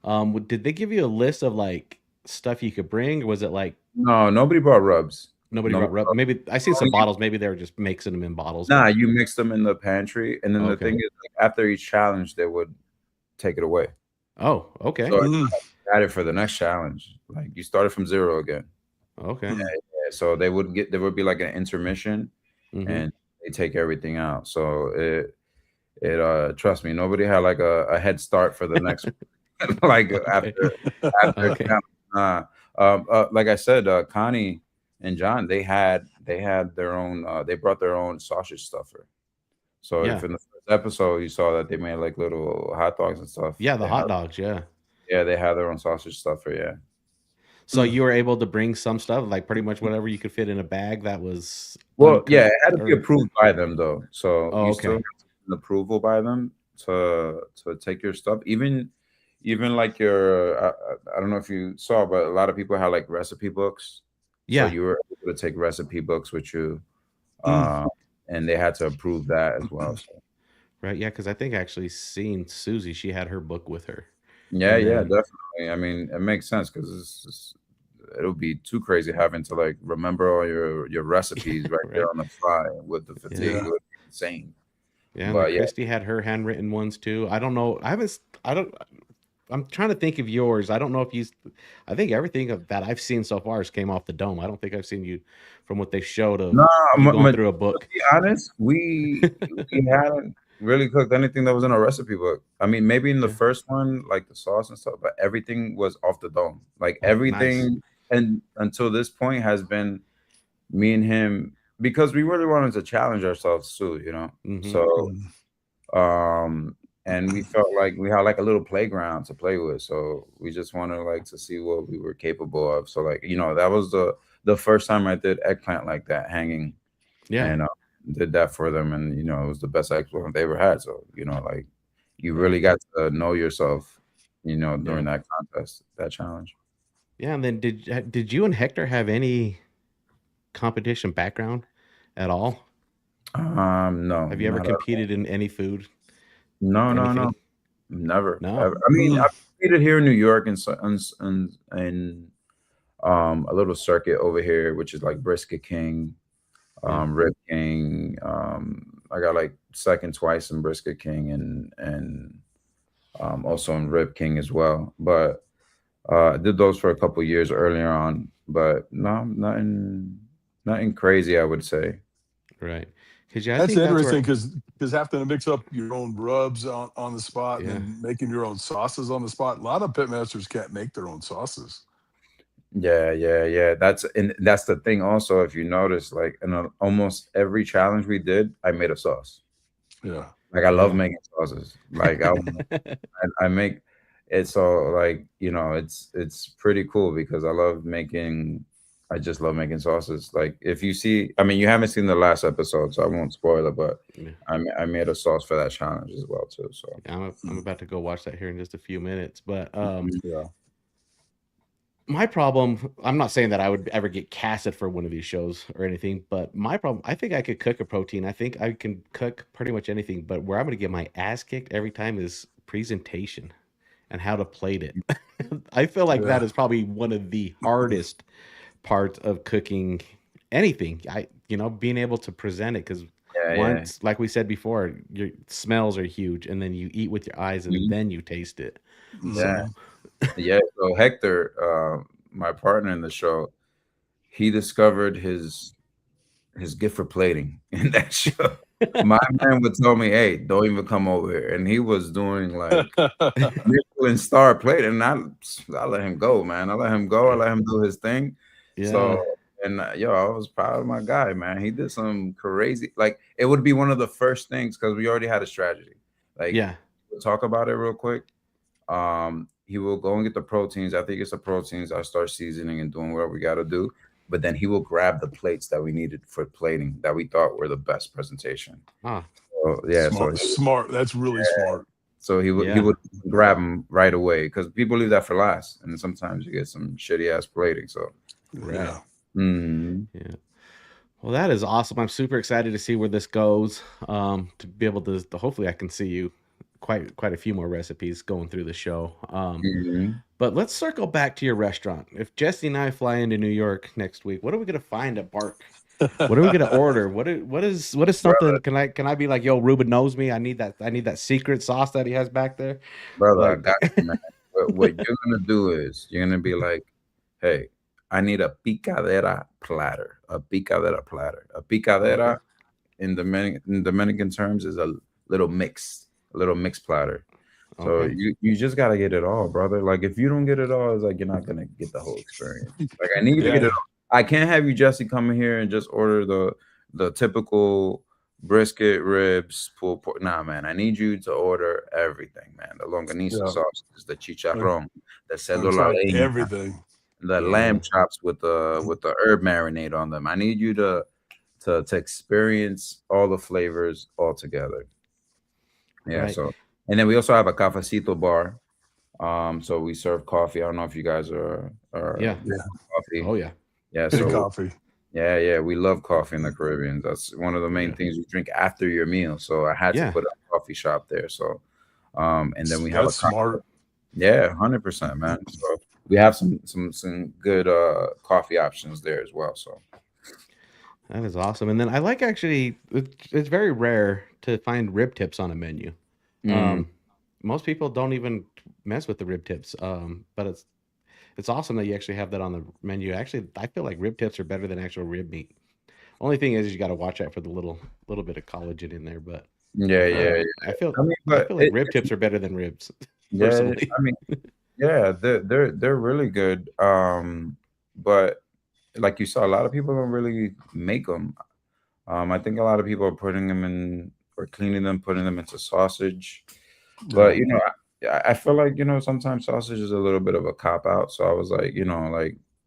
Did they give you a list of like stuff you could bring, or was it like no, nobody brought rubs? Nobody brought rubs. Maybe I see some bottles. Maybe they were just mixing them in bottles. Nah, you mix them in the pantry, and then the thing is, like, after each challenge, they would take it away. Oh, okay. So add it for the next challenge. Like you started from 0 again. Okay. Yeah. So there would be like an intermission, and they take everything out. So it trust me, nobody had like a head start for the next like after. Like I said, Connie and John, they had their own. They brought their own sausage stuffer. So if in the first episode you saw that they made like little hot dogs and stuff. Yeah, the hot dogs. Yeah, they had their own sausage stuffer. Yeah. So you were able to bring some stuff, like pretty much whatever you could fit in a bag. That was yeah, it had to be approved by them though. So you still have an approval by them to take your stuff. Even like your I don't know if you saw, but a lot of people had like recipe books. Yeah, so you were able to take recipe books with you, and they had to approve that as well. So. Right, yeah, because I think actually seeing Susie, she had her book with her. Yeah, definitely. I mean, it makes sense because it'll be too crazy having to like remember all your recipes right there on the fly with the fatigue. It would be insane. Yeah, but Christy had her handwritten ones too. I don't know. I'm trying to think of yours. I don't know if I think everything that I've seen so far has came off the dome. I don't think I've seen you from what they showed of going through a book. To be honest, we hadn't really cooked anything that was in a recipe book. I mean, maybe in the first one, like the sauce and stuff, but everything was off the dome. Like everything, and until this point has been me and him, because we really wanted to challenge ourselves too, you know. So, and we felt like we had like a little playground to play with. So we just wanted like to see what we were capable of. So like, you know, that was the the first time I did eggplant like that, hanging, and did that for them, and it was the best eggplant they ever had. So like you really got to know yourself, during that contest, that challenge. Yeah, and then did you and Hector have any competition background at all? No. Have you ever competed in any food? No, never. No. Ever. I mean, I competed here in New York and a little circuit over here, which is like Brisket King, Rib King. I got like second twice in Brisket King and also in Rib King as well. But I did those for a couple years earlier on, but no, nothing crazy, I would say. Right. That's interesting because having to mix up your own rubs on the spot and making your own sauces on the spot. A lot of pitmasters can't make their own sauces. Yeah. That's the thing. Also, if you notice, like in almost every challenge we did, I made a sauce. Yeah. Like I love making sauces. Like I make it, so like it's pretty cool because I just love making sauces. Like if you see, I mean, you haven't seen the last episode, so I won't spoil it, but I made a sauce for that challenge as well too. So I'm about to go watch that here in just a few minutes. But my problem, I'm not saying that I would ever get casted for one of these shows or anything, but my problem, I think I could cook a protein. I think I can cook pretty much anything, but where I'm going to get my ass kicked every time is presentation and how to plate it. I feel like that is probably one of the hardest part of cooking anything. Being able to present it, because once, like we said before, your smells are huge, and then you eat with your eyes, and then you taste it. So Hector, my partner in the show, he discovered his gift for plating in that show. My man would tell me, "Hey, don't even come over here," and he was doing like Michelin star plate, and I let him go, man. I let him go. I let him do his thing. So, and I was proud of my guy, man. He did some crazy, like it would be one of the first things, because we already had a strategy. Like, we'll talk about it real quick. He will go and get the proteins. After he gets the proteins, I start seasoning and doing whatever we got to do. But then he will grab the plates that we needed for plating that we thought were the best presentation. So, smart. That's really smart. So he would grab them right away, because people leave that for last, and sometimes you get some shitty ass plating. So Well, that is awesome. I'm super excited to see where this goes. To be able to hopefully I can see you quite a few more recipes going through the show. But let's circle back to your restaurant. If Jesse and I fly into New York next week, what are we gonna find at Bark? What are we gonna order? What is something? Brother, can I be like, yo, Ruben knows me. I need that secret sauce that he has back there. Brother, I got you, man. What you're gonna do is you're gonna be like, hey, I need a picadera platter. A picadera in Dominican terms is a little mixed platter. So you just gotta get it all, brother. Like if you don't get it all, it's like you're not gonna get the whole experience. Like I need you to get it all. I can't have you, Jesse, come here and just order the typical brisket, ribs, pulled pork. Nah, man, I need you to order everything, man. The longaniza sauces, the chicharrón, the cédula, everything. The lamb chops with the herb marinade on them. I need you to experience all the flavors all together. So, and then we also have a cafecito bar. So we serve coffee. I don't know if you guys are coffee. Oh yeah. Yeah, so coffee. Yeah, we love coffee in the Caribbean. That's one of the main things you drink after your meal. So I had to put a coffee shop there. So and then we have smart. Yeah, 100%, man. So we have some good coffee options there as well. So that is awesome. And then I like, actually, it's very rare to find rib tips on a menu. Most people don't even mess with the rib tips. But it's awesome that you actually have that on the menu. Actually, I feel like rib tips are better than actual rib meat. Only thing is you got to watch out for the little bit of collagen in there. But I feel like rib tips are better than ribs. Personally. I mean, they're really good. But like you saw, a lot of people don't really make them. I think a lot of people are putting them in or cleaning them, putting them into sausage. But I feel like sometimes sausage is a little bit of a cop out. So I was like,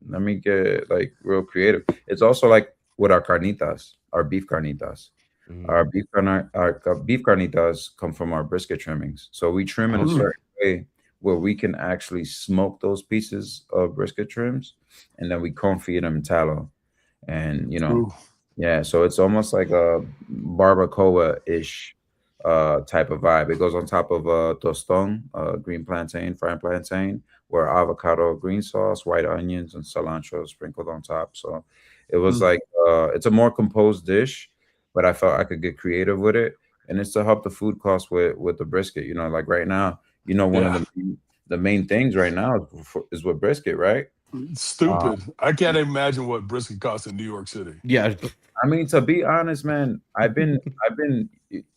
let me get like real creative. It's also like with our carnitas, our beef carnitas. Our beef carnitas come from our brisket trimmings. So we trim in a certain way where we can actually smoke those pieces of brisket trims, and then we confit them in tallow. And yeah, so it's almost like a barbacoa-ish type of vibe. It goes on top of tostón, green plantain, fried plantain, where avocado, green sauce, white onions, and cilantro sprinkled on top. So it was like it's a more composed dish, but I felt I could get creative with it, and it's to help the food cost with the brisket. Like right now, one of the main things right now is with brisket, right? Stupid. I can't imagine what brisket costs in New York City. Yeah. I mean, to be honest, man, I've been,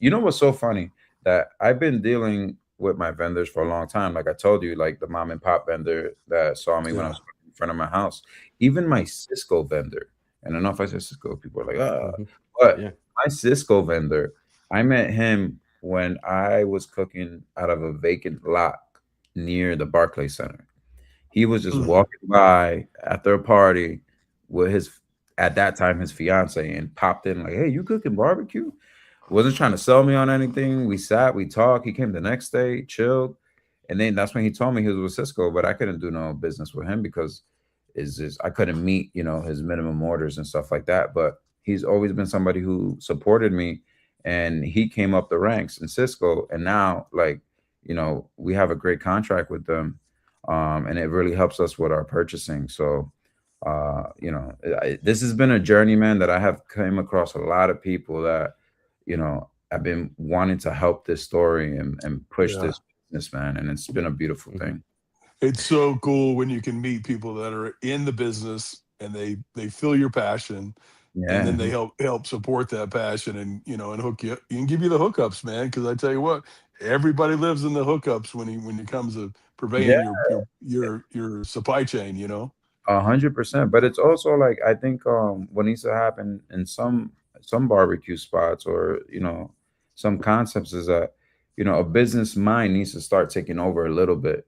what's so funny, that I've been dealing with my vendors for a long time. Like I told you, like the mom and pop vendor that saw me when I was in front of my house, even my Cisco vendor. And I don't know if I said Cisco, people are like, but my Cisco vendor, I met him when I was cooking out of a vacant lot near the Barclays Center. He was just walking by after a party with at that time, his fiance, and popped in like, "Hey, you cooking barbecue?" Wasn't trying to sell me on anything. We sat, we talked. He came the next day, chilled. And then that's when he told me he was with Cisco, but I couldn't do no business with him because I couldn't meet, his minimum orders and stuff like that. But he's always been somebody who supported me, and he came up the ranks in Cisco. And now, like, we have a great contract with them. And it really helps us with our purchasing. So, this has been a journey, man, that I have came across a lot of people that, I've been wanting to help this story and push this business, man. And it's been a beautiful thing. It's so cool when you can meet people that are in the business and they feel your passion. Yeah. And then they help support that passion and, and hook you up and give you the hookups, man. Cause I tell you what, everybody lives in the hookups when it comes to purveying your supply chain, 100%. But it's also like, I think what needs to happen in some barbecue spots or, some concepts is that, a business mind needs to start taking over a little bit,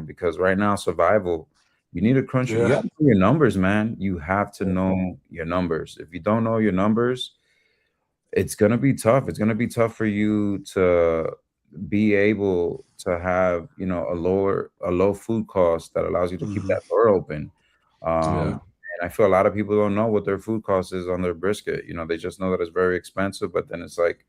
because right now survival, you need to crunch you have to know your numbers, man. You have to know your numbers. If you don't know your numbers, it's going to be tough. It's going to be tough for you to be able to have, a low food cost that allows you to keep that door open. And I feel a lot of people don't know what their food cost is on their brisket. They just know that it's very expensive, but then it's like,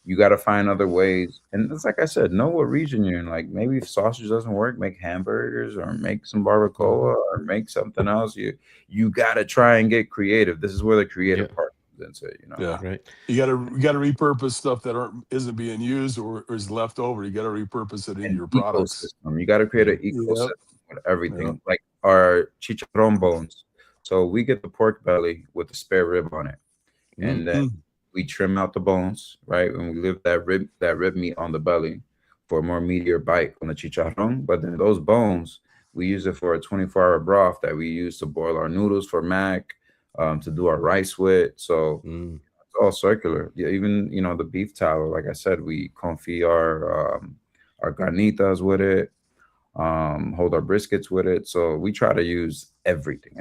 you got to find other ways. And it's like I said, know what region you're in. Like maybe if sausage doesn't work, make hamburgers or make some barbacoa or make something else. You got to try and get creative. This is where the creative part comes into it, Yeah, right. You got to repurpose stuff that isn't being used or is left over. You got to repurpose it in your products. You got to create an ecosystem with everything. Like our chicharrón bones. So we get the pork belly with the spare rib on it. And then we trim out the bones, right? And we leave that rib meat on the belly for a more meatier bite on the chicharrón. But then those bones, we use it for a 24-hour broth that we use to boil our noodles for mac, to do our rice with. So it's all circular. Yeah, even the beef tallow, like I said, we confit our carnitas with it, hold our briskets with it. So we try to use everything.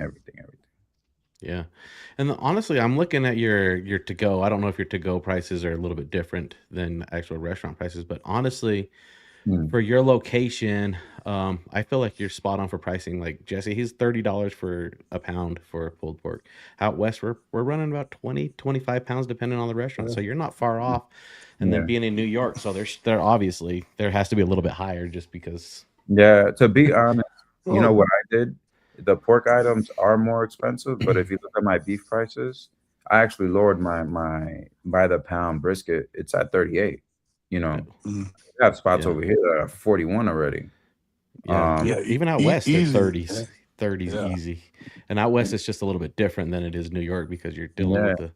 Yeah. And honestly, I'm looking at your to-go. I don't know if your to-go prices are a little bit different than actual restaurant prices, but honestly, for your location, I feel like you're spot on for pricing. Like Jesse, he's $30 for a pound for pulled pork. Out west, we're running about 20, 25 pounds depending on the restaurant. So you're not far off. And then being in New York, so they're obviously there has to be a little bit higher just because. Yeah, to be honest, you know what I did? The pork items are more expensive, but if you look at my beef prices, I actually lowered my by the pound brisket. It's at 38. We have spots over here that are 41 already. Even out west, they're 30s. 30s easy. And out west, it's just a little bit different than it is New York because you're dealing with the.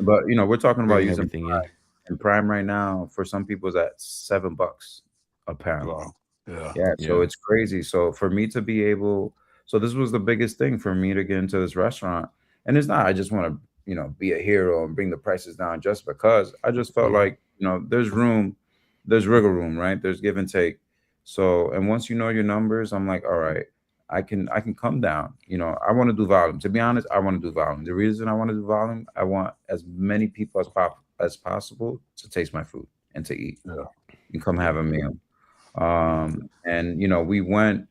But we're talking about using everything Prime. And Prime right now for some people is at $7 a pound. Wow. So it's crazy. So for me to be able. So this was the biggest thing for me to get into this restaurant. And it's not, I just want to, be a hero and bring the prices down just because. I just felt like, there's wiggle room, right? There's give and take. So, and once you know your numbers, I'm like, all right, I can come down. You know, I want to do volume. To be honest, I want to do volume. The reason I want to do volume, I want as many people as possible to taste my food and to eat. Yeah. You come have a meal. And you know, we went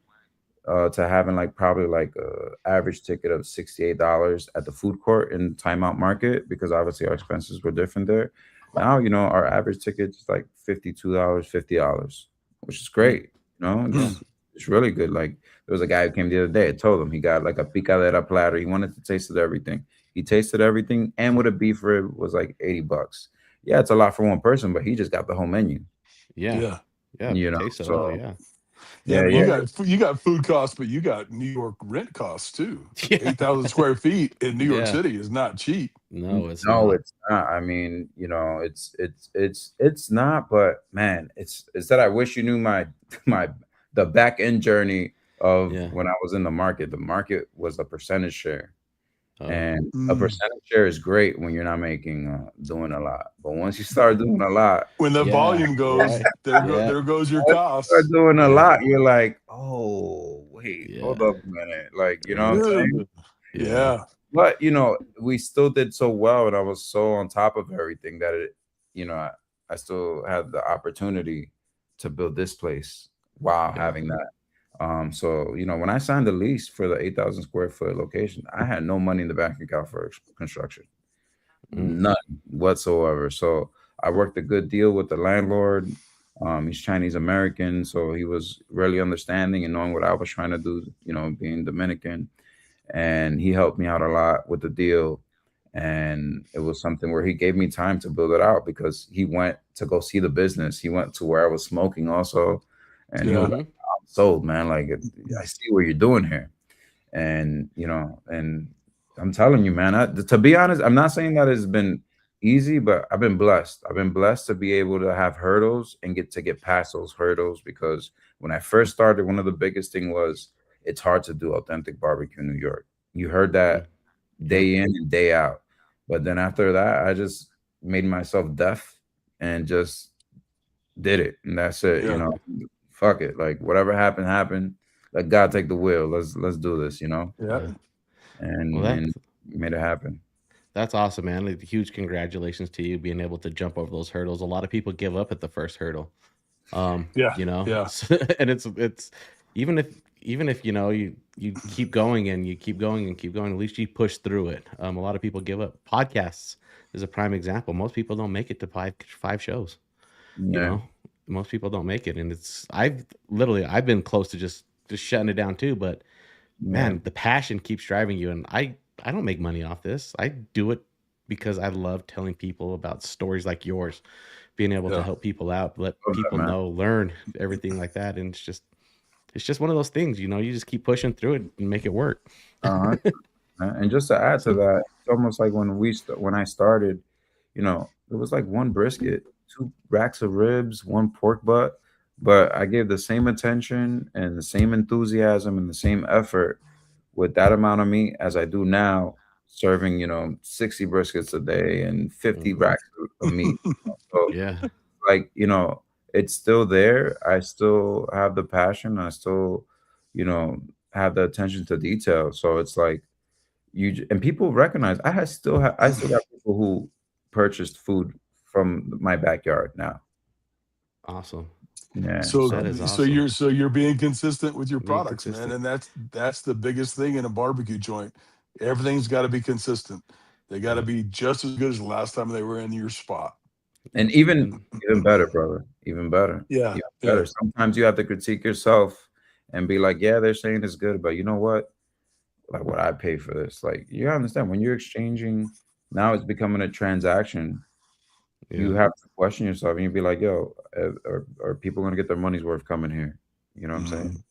to having like probably like a average ticket of $68 at the food court in Timeout Market, because obviously our expenses were different there. Now, you know, our average ticket is like $52, $50, which is great. You know, it's really good. Like there was a guy who came the other day. I told him he got like a picadera platter. He wanted to taste everything. He tasted everything, and with a beef rib was like $80. Yeah, it's a lot for one person, but he just got the whole menu. Yeah. You know, Taste it so all, yeah. You got food costs, but you got New York rent costs too. 8,000 square feet in New York City is not cheap. No, it's not. I mean, you know, it's not. But man, it's that I wish you knew the back end journey of when I was in the market. The market was a percentage share, and a percentage share is great when you're not doing a lot. But once you start doing a lot, when the volume goes, there goes your costs. Start doing a lot, you're like, oh wait, hold up a minute, like, you know what I'm saying? Yeah. But you know, we still did so well, and I was so on top of everything that it, you know, I still had the opportunity to build this place while having that. So, you know, when I signed the lease for the 8,000 square foot location, I had no money in the bank account for construction, none whatsoever. So I worked a good deal with the landlord. He's Chinese American, so he was really understanding and knowing what I was trying to do, you know, being Dominican. And he helped me out a lot with the deal. And it was something where he gave me time to build it out, because he went to go see the business. He went to where I was smoking also. And he was like, I'm sold, man. Like, I see what you're doing here. And, you know, and I'm telling you, man, to be honest, I'm not saying that it's been easy, but I've been blessed. I've been blessed to be able to have hurdles and get past those hurdles, because when I first started, one of the biggest thing was it's hard to do authentic barbecue in New York. You heard that day in and day out. But then after that, I just made myself deaf and just did it. And that's it. You know, fuck it. Like, whatever happened. Let God take the wheel. Let's do this, you know? Yeah. And made it happen. That's awesome, man. Like, huge congratulations to you being able to jump over those hurdles. A lot of people give up at the first hurdle. You know, and it's even if you know you keep going and you keep going and keep going, at least you push through it. A lot of people give up. Podcasts is a prime example. Most people don't make it to five shows. You know, most people don't make it, and I've been close to just shutting it down too. But man, the passion keeps driving you, and I don't make money off this. I do it because I love telling people about stories like yours, being able to help people out, let people know, learn everything like that. And it's just one of those things, you know, you just keep pushing through it and make it work. And just to add to that, it's almost like when I started, you know, it was like one brisket, 2 racks of ribs, 1 pork butt, but I gave the same attention and the same enthusiasm and the same effort with that amount of meat as I do now, serving, you know, 60 briskets a day and 50 racks of meat. So, like, you know, it's still there. I still have the passion. I still, you know, have the attention to detail. So it's like and people recognize I still have people who purchased food from my backyard now. Awesome. Yeah. So that is awesome. you're being consistent with your products, man, and that's the biggest thing in a barbecue joint. Everything's got to be consistent. They got to be just as good as the last time they were in your spot. And even better, brother. Even better. Yeah. Even better. Sometimes you have to critique yourself and be like, yeah, they're saying it's good, but you know what? Like, what I pay for this. Like, you understand when you're exchanging, now it's becoming a transaction. You have to question yourself and you'd be like, yo, are people going to get their money's worth coming here? You know what I'm saying?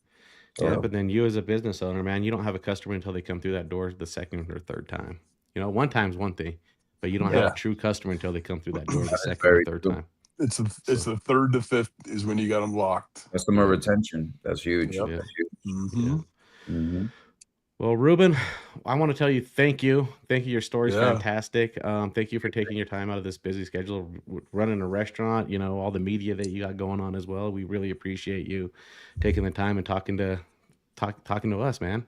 Yeah, but then you as a business owner, man, you don't have a customer until they come through that door the second or third time. You know, one time's one thing, but you don't have a true customer until they come through that door the second or third time. It's the third to fifth is when you got them locked. Customer retention. That's huge. Yep. That's huge. Well, Ruben, I want to tell you thank you. Thank you. Your story's fantastic. Thank you for taking your time out of this busy schedule, running a restaurant, you know, all the media that you got going on as well. We really appreciate you taking the time and talking talking to us, man.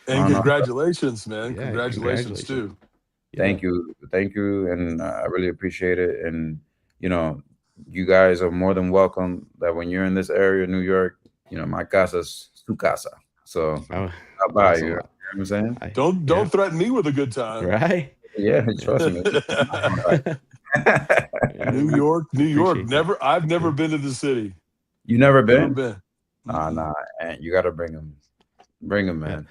And congratulations, man. Yeah, congratulations too. Thank you. And I really appreciate it. And, you know, you guys are more than welcome that when you're in this area, New York, you know, my casa's su casa. So I'll buy you. You know what I'm saying? Don't threaten me with a good time. Right? Yeah, trust me. New York. I've never been to the city. You never been? Never been. Nah. You got to bring them. Bring them, man. Yeah.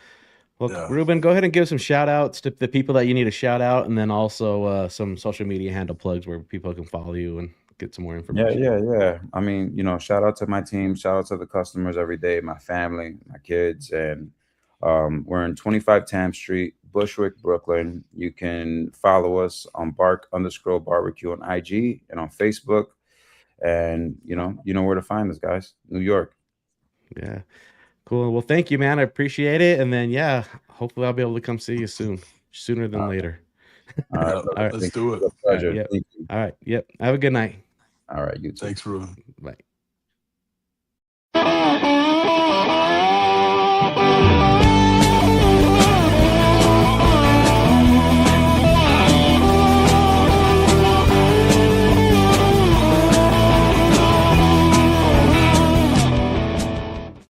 Well, Ruben, go ahead and give some shout outs to the people that you need to shout out, and then also some social media handle plugs where people can follow you and get some more information. Yeah. I mean, you know, shout out to my team, shout out to the customers every day, my family, my kids, and we're in 25 Tam Street, Bushwick, Brooklyn. You can follow us on Bark_barbecue on IG and on Facebook, and you know where to find us, guys. New York. Yeah. Cool. Well, thank you, man. I appreciate it. And then, hopefully I'll be able to come see you sooner than later. All right. Let's do it. Pleasure. Yep. All right. Yep. Have a good night. All right. You too. Thanks, Ruben. Bye.